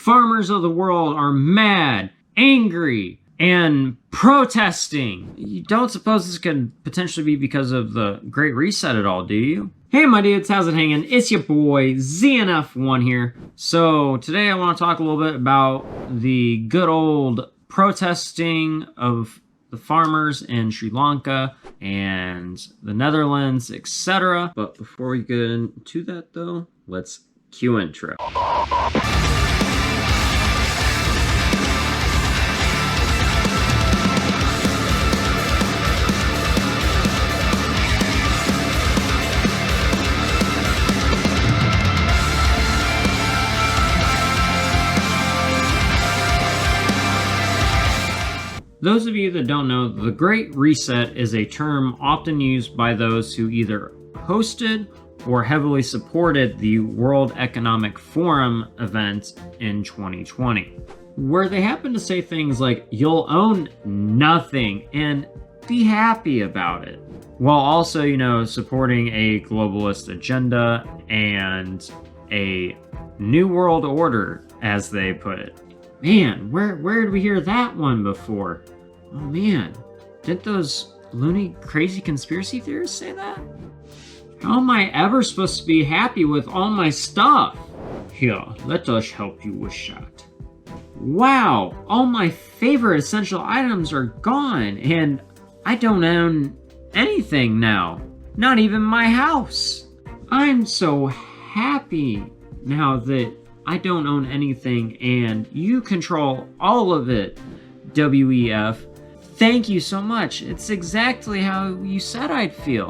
farmers of the world are mad, angry, and protesting. You don't suppose this could potentially be because of the Great Reset at all, do you? Hey my dudes, how's it hanging? It's your boy ZNF1 here. So today I want to talk a little bit about the good old protesting of the farmers in Sri Lanka and the Netherlands, etc. But before we get into that though, let's cue intro. Those of you that don't know, the Great Reset is a term often used by those who either hosted or heavily supported the World Economic Forum event in 2020, where they happen to say things like, you'll own nothing and be happy about it, while also, supporting a globalist agenda and a new world order, as they put it. Man, where did we hear that one before? Oh man, didn't those loony, crazy conspiracy theorists say that? How am I ever supposed to be happy with all my stuff? Here, let us help you with that. Wow, all my favorite essential items are gone, and I don't own anything now. Not even my house. I'm so happy now that I don't own anything and you control all of it, WEF. Thank you so much. It's exactly how you said I'd feel.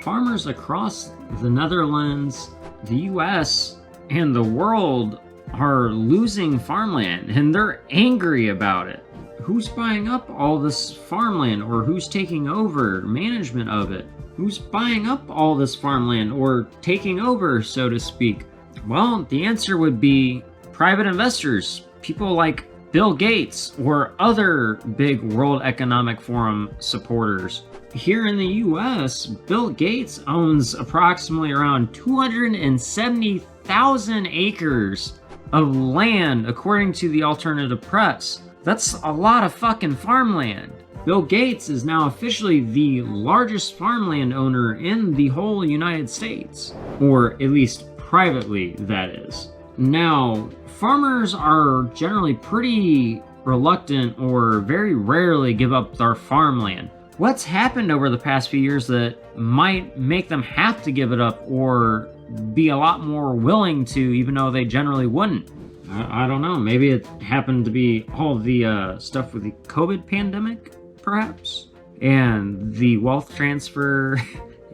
Farmers across the Netherlands, the US, and the world are losing farmland and they're angry about it. Who's buying up all this farmland, or who's taking over management of it? Who's buying up all this farmland or taking over, so to speak? Well, the answer would be private investors, people like Bill Gates or other big World Economic Forum supporters. Here in the US, Bill Gates owns approximately around 270,000 acres of land, according to the alternative press. That's a lot of fucking farmland. Bill Gates is now officially the largest farmland owner in the whole United States, or at least privately, that is. Now, farmers are generally pretty reluctant or very rarely give up their farmland. What's happened over the past few years that might make them have to give it up or be a lot more willing to, even though they generally wouldn't? I don't know. Maybe it happened to be all the stuff with the COVID pandemic, perhaps? And the wealth transfer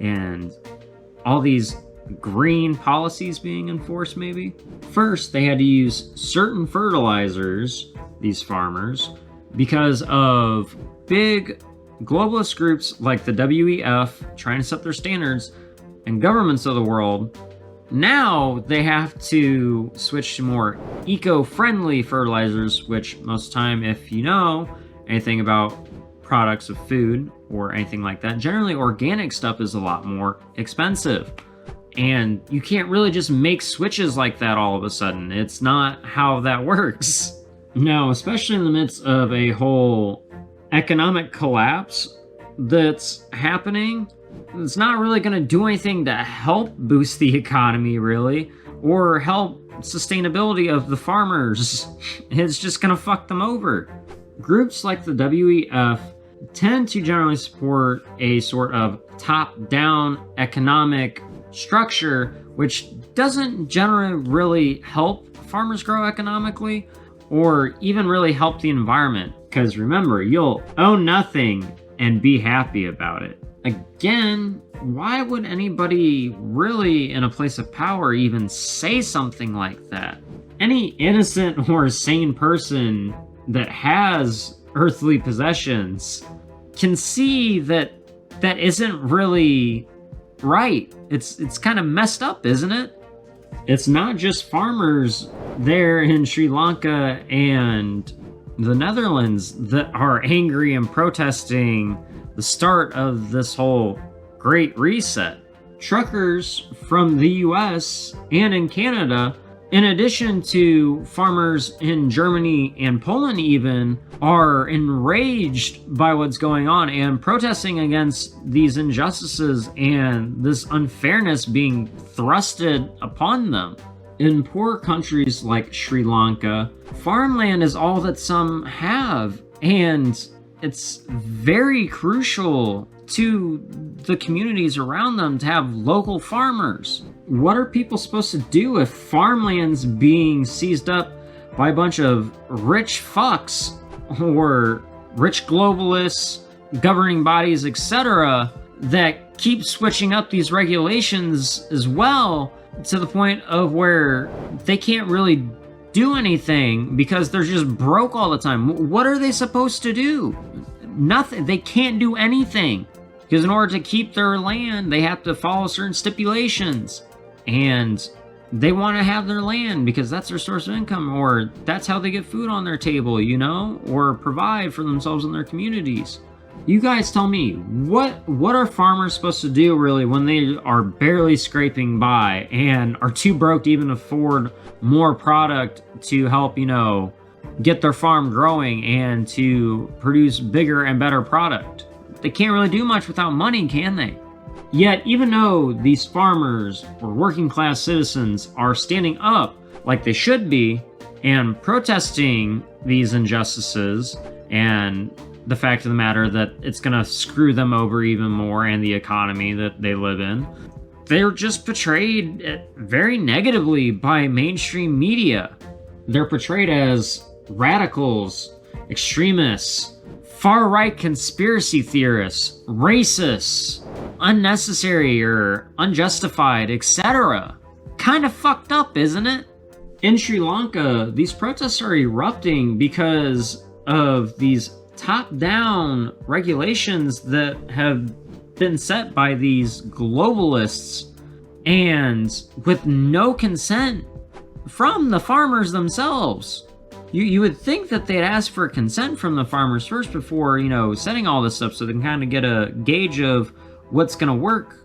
and all these green policies being enforced, maybe? First, they had to use certain fertilizers, these farmers, because of big globalist groups like the WEF trying to set their standards and governments of the world. Now they have to switch to more eco-friendly fertilizers, which most time, if you know anything about products of food or anything like that, generally organic stuff is a lot more expensive. And you can't really just make switches like that all of a sudden. It's not how that works. Now, especially in the midst of a whole economic collapse that's happening, it's not really going to do anything to help boost the economy, really, or help sustainability of the farmers. It's just going to fuck them over. Groups like the WEF tend to generally support a sort of top-down economic structure, which doesn't generally really help farmers grow economically or even really help the environment. Because remember, you'll own nothing and be happy about it. Again, why would anybody really in a place of power even say something like that? Any innocent or sane person that has earthly possessions can see that that isn't really right. It's kind of messed up, isn't it? It's not just farmers there in Sri Lanka and the Netherlands that are angry and protesting the start of this whole Great Reset. Truckers from the US and in Canada In addition to farmers in Germany and Poland even are enraged by what's going on and protesting against these injustices and this unfairness being thrusted upon them. In poor countries like Sri Lanka, farmland is all that some have, and it's very crucial to the communities around them to have local farmers. What are people supposed to do if farmland's being seized up by a bunch of rich fucks or rich globalists, governing bodies, etc., that keep switching up these regulations as well, to the point of where they can't really do anything because they're just broke all the time? What are they supposed to do? Nothing. They can't do anything because in order to keep their land, they have to follow certain stipulations, and they want to have their land because that's their source of income, or that's how they get food on their table, you know, or provide for themselves and their communities. You guys tell me, what are farmers supposed to do really when they are barely scraping by and are too broke to even afford more product to help, you know, get their farm growing and to produce bigger and better product? They can't really do much without money, can they? Yet, even though these farmers or working class citizens are standing up like they should be and protesting these injustices and the fact of the matter that it's going to screw them over even more and the economy that they live in, they're just portrayed very negatively by mainstream media. They're portrayed as radicals, extremists, far-right conspiracy theorists, racists, unnecessary or unjustified, etc. Kind of fucked up, isn't it? In Sri Lanka, these protests are erupting because of these top-down regulations that have been set by these globalists, and with no consent from the farmers themselves. You would think that they'd ask for consent from the farmers first before, you know, setting all this up so they can kind of get a gauge of what's going to work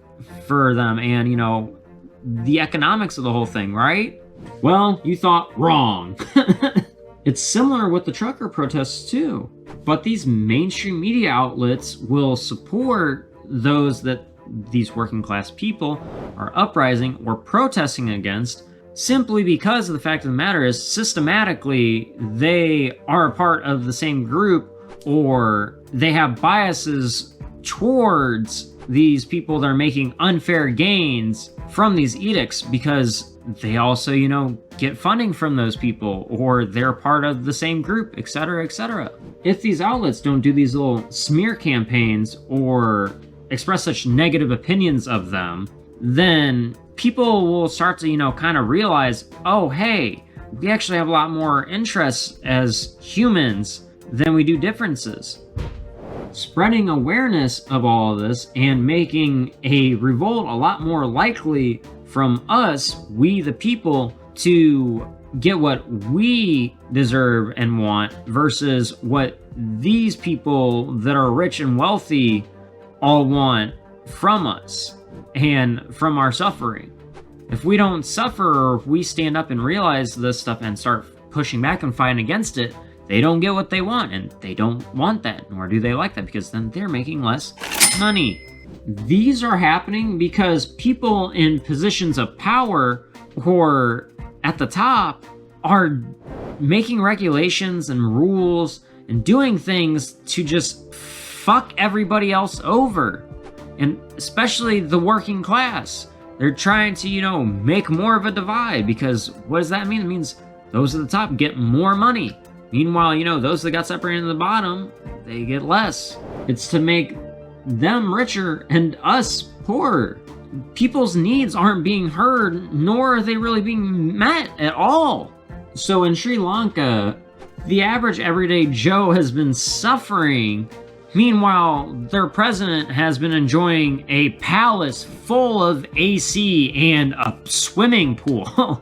for them and, you know, the economics of the whole thing, right? Well, you thought wrong. It's similar with the trucker protests too. But these mainstream media outlets will support those that these working class people are uprising or protesting against simply because of the fact of the matter is systematically they are a part of the same group, or they have biases towards these people that are making unfair gains from these edicts because they also, you know, get funding from those people, or they're part of the same group, etc., etc. If these outlets don't do these little smear campaigns or express such negative opinions of them, then people will start to, you know, kind of realize, oh, hey, we actually have a lot more interests as humans than we do differences. Spreading awareness of all of this and making a revolt a lot more likely from us, we the people, to get what we deserve and want versus what these people that are rich and wealthy all want from us and from our suffering. If we don't suffer, or if we stand up and realize this stuff and start pushing back and fighting against it, they don't get what they want, and they don't want that, nor do they like that, because then they're making less money. These are happening because people in positions of power who are at the top are making regulations and rules and doing things to just fuck everybody else over, and especially the working class. They're trying to, you know, make more of a divide, because what does that mean? It means those at the top get more money. Meanwhile, you know, those that got separated at the bottom, they get less. It's to make them richer and us poorer. People's needs aren't being heard, nor are they really being met at all. So in Sri Lanka, the average everyday Joe has been suffering. Meanwhile, their president has been enjoying a palace full of AC and a swimming pool.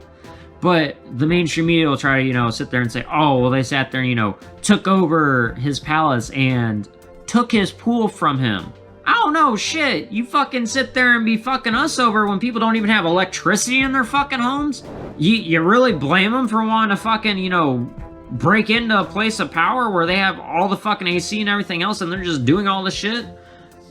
But the mainstream media will try to, you know, sit there and say, oh, well, they sat there and, you know, took over his palace and took his pool from him. I don't know, shit. You fucking sit there and be fucking us over when people don't even have electricity in their fucking homes? You really blame them for wanting to fucking, you know, break into a place of power where they have all the fucking AC and everything else and they're just doing all the shit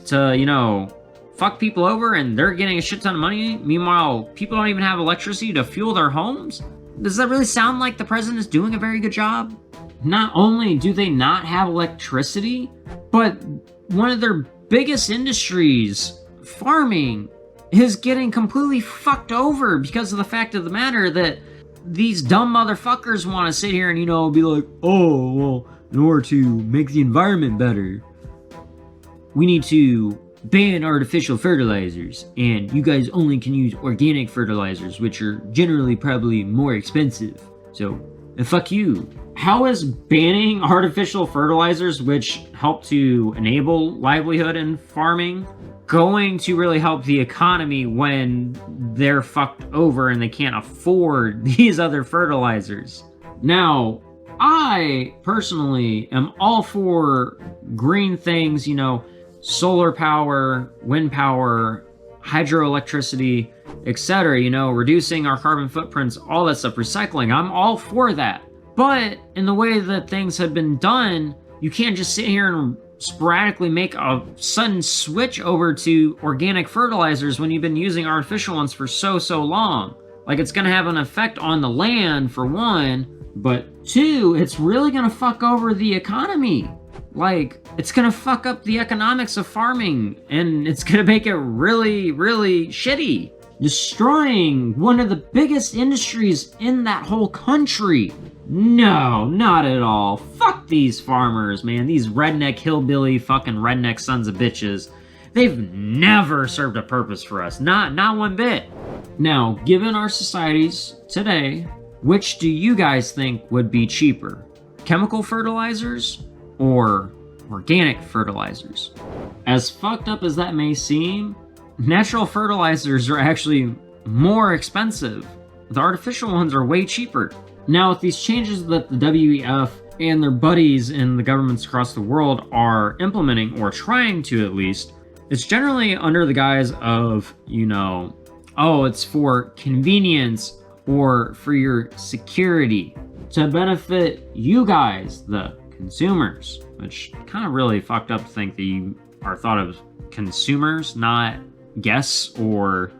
to, you know, fuck people over and they're getting a shit ton of money? Meanwhile, people don't even have electricity to fuel their homes? Does that really sound like the president is doing a very good job? Not only do they not have electricity, but one of their biggest industries, farming, is getting completely fucked over because of the fact of the matter that these dumb motherfuckers want to sit here and, you know, be like, oh, well, in order to make the environment better, we need to ban artificial fertilizers, and you guys only can use organic fertilizers, which are generally probably more expensive. So, fuck you. How is banning artificial fertilizers, which help to enable livelihood in farming, going to really help the economy when they're fucked over and they can't afford these other fertilizers? Now, I personally am all for green things, you know, solar power, wind power, hydroelectricity, etc., you know, reducing our carbon footprints, all that stuff, recycling. I'm all for that. But in the way that things have been done, you can't just sit here and sporadically make a sudden switch over to organic fertilizers when you've been using artificial ones for so long. Like, it's gonna have an effect on the land, for one, but two, it's really gonna fuck over the economy. Like, it's gonna fuck up the economics of farming, and it's gonna make it really shitty. Destroying one of the biggest industries in that whole country. No, not at all. Fuck these farmers, man. These redneck hillbilly fucking redneck sons of bitches. They've never served a purpose for us. Not one bit. Now, given our societies today, which do you guys think would be cheaper? Chemical fertilizers or organic fertilizers? As fucked up as that may seem, natural fertilizers are actually more expensive. The artificial ones are way cheaper. Now, with these changes that the WEF and their buddies in the governments across the world are implementing, or trying to at least, it's generally under the guise of, you know, oh, it's for convenience or for your security to benefit you guys, the consumers, which kind of really fucked up to think that you are thought of consumers, not guests or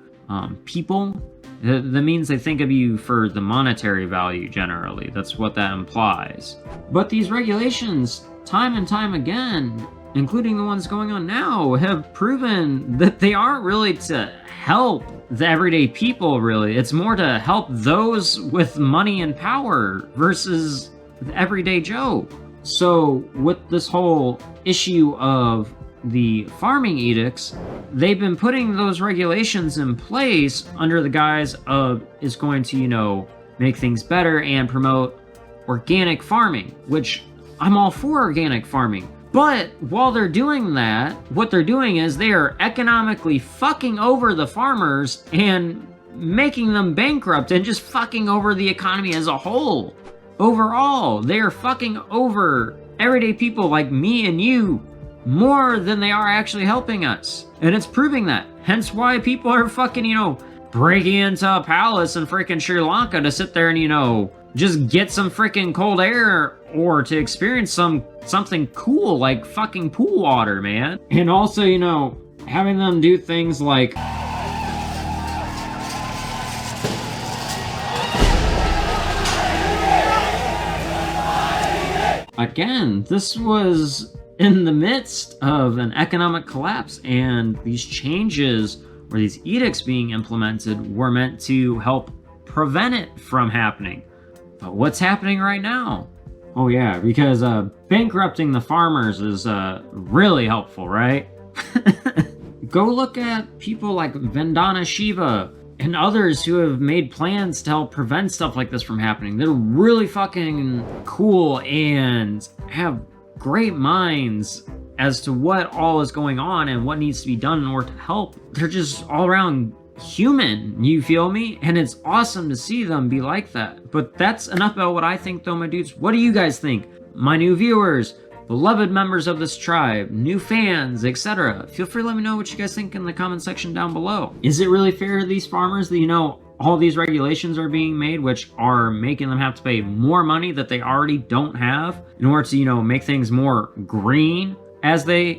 people. That means they think of you for the monetary value generally. That's what that implies. But these regulations, time and time again, including the ones going on now, have proven that they aren't really to help the everyday people, really. It's more to help those with money and power versus the everyday Joe. So with this whole issue of the farming edicts, they've been putting those regulations in place under the guise of it's going to, you know, make things better and promote organic farming, which I'm all for organic farming. But while they're doing that, what they're doing is they are economically fucking over the farmers and making them bankrupt and just fucking over the economy as a whole. Overall, they are fucking over everyday people like me and you more than they are actually helping us. And it's proving that. Hence why people are fucking, you know, breaking into a palace in freaking Sri Lanka to sit there and, you know, just get some freaking cold air or to experience something cool like fucking pool water, man. And also, you know, having them do things like again, this was in the midst of an economic collapse, and these changes or these edicts being implemented were meant to help prevent it from happening. But what's happening right now? Oh yeah, because bankrupting the farmers is really helpful, right? Go look at people like Vandana Shiva and others who have made plans to help prevent stuff like this from happening. They're really fucking cool and have great minds as to what all is going on and what needs to be done in order to help. They're just all around human, you feel me? And it's awesome to see them be like that. But that's enough about what I think, though, my dudes. What do you guys think? My new viewers, beloved members of this tribe, new fans, etc. Feel free to let me know what you guys think in the comment section down below. Is it really fair to these farmers that, all these regulations are being made, which are making them have to pay more money that they already don't have in order to, make things more green, as they,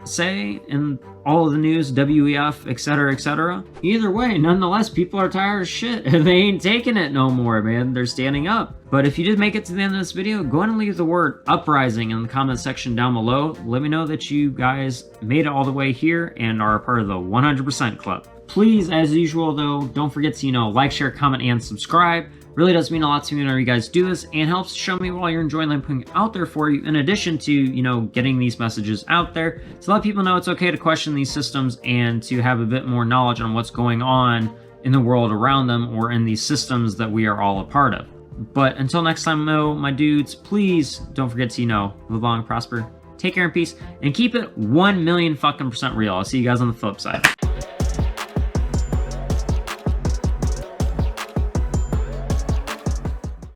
say in all of the news, WEF, etc., etc. Either way, nonetheless, people are tired of shit and they ain't taking it no more, man. They're standing up. But if you did make it to the end of this video, go ahead and leave the word uprising in the comment section down below. Let me know that you guys made it all the way here and are a part of the 100% club. Please, as usual though, don't forget to, like, share, comment, and subscribe. Really does mean a lot to me whenever you guys do this, and helps show me while you're enjoying what I'm putting out there for you, in addition to, getting these messages out there to let people know it's okay to question these systems and to have a bit more knowledge on what's going on in the world around them or in these systems that we are all a part of. But until next time, though, my dudes, please don't forget to, live long and prosper, take care and peace, and keep it 1,000,000% real. I'll see you guys on the flip side.